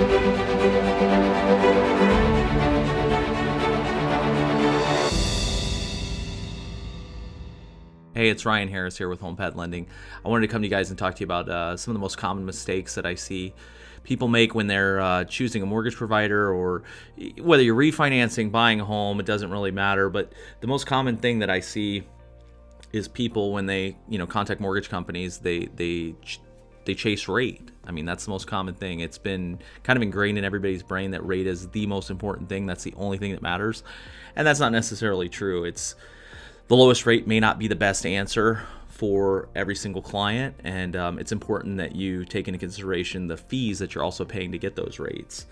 Hey, it's Ryan Harris here with Home Pet Lending. I wanted to come to you guys and talk to you about some of the most common mistakes that I see people make when they're choosing a mortgage provider, or whether you're refinancing, buying a home, it doesn't really matter. But the most common thing that I see is people, when they contact mortgage companies, they chase rate. I mean, that's the most common thing. It's been kind of ingrained in everybody's brain that rate is the most important thing. That's the only thing that matters. And that's not necessarily true. The lowest rate may not be the best answer for every single client, and it's important that you take into consideration the fees that you're also paying to get those rates.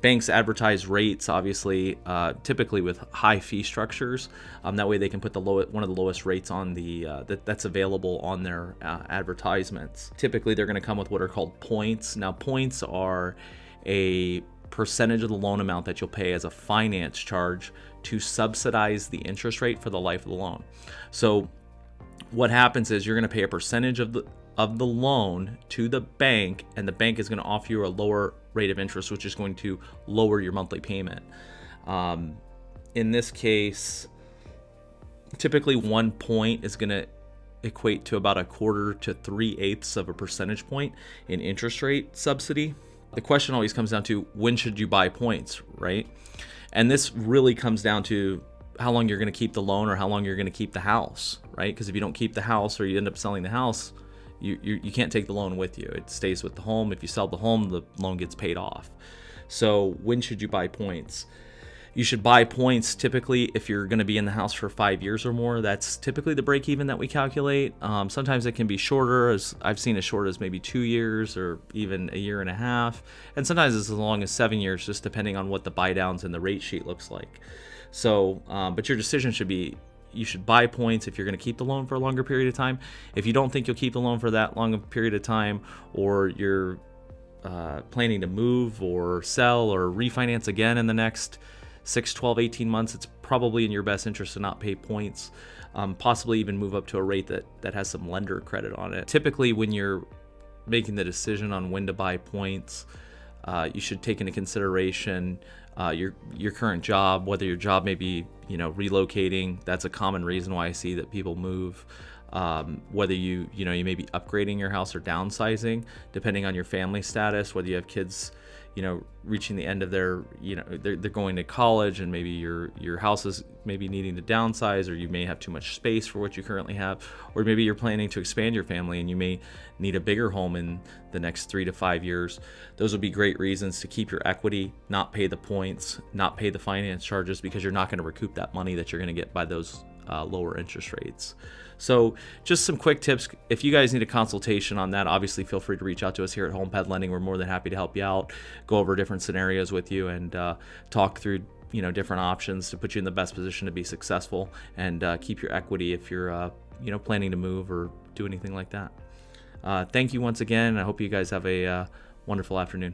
Banks advertise rates, obviously, typically with high fee structures. That way they can put one of the lowest rates on that's available on their advertisements. Typically they're going to come with what are called points. Now, points are a percentage of the loan amount that you'll pay as a finance charge to subsidize the interest rate for the life of the loan. So what happens is you're going to pay a percentage of the loan to the bank, and the bank is going to offer you a lower rate of interest, which is going to lower your monthly payment. In this case, typically 1 point is going to equate to about 1/4 to 3/8 of a percentage point in interest rate subsidy. The question always comes down to, when should you buy points, right? And this really comes down to how long you're going to keep the loan, or how long you're going to keep the house, right? Because if you don't keep the house, or you end up selling the house, you can't take the loan with you. It stays with the home. If you sell the home, the loan gets paid off. So when should you buy points? You should buy points typically if you're going to be in the house for 5 years or more. That's typically the break even that we calculate. Sometimes it can be shorter, as I've seen as short as maybe 2 years, or even 1.5 years. And sometimes it's as long as 7 years, just depending on what the buy downs and the rate sheet looks like. So, but your decision should be, you should buy points if you're going to keep the loan for a longer period of time. If you don't think you'll keep the loan for that long of a period of time, or you're planning to move or sell or refinance again in the next 6, 12, 18 months, it's probably in your best interest to not pay points, possibly even move up to a rate that has some lender credit on it. Typically, when you're making the decision on when to buy points, you should take into consideration your current job, whether your job may be relocating. That's a common reason why I see that people move. Whether you may be upgrading your house or downsizing, depending on your family status, whether you have kids reaching the end of their, they're going to college, and maybe your house is maybe needing to downsize, or you may have too much space for what you currently have, or maybe you're planning to expand your family and you may need a bigger home in the next 3 to 5 years. Those would be great reasons to keep your equity, not pay the points, not pay the finance charges, because you're not going to recoup that money that you're going to get by those lower interest rates. So just some quick tips. If you guys need a consultation on that, obviously feel free to reach out to us here at Home Pet Lending. We're more than happy to help you out, go over different scenarios with you, and talk through different options to put you in the best position to be successful, and keep your equity if you're planning to move or do anything like that. Thank you once again. I hope you guys have a wonderful afternoon.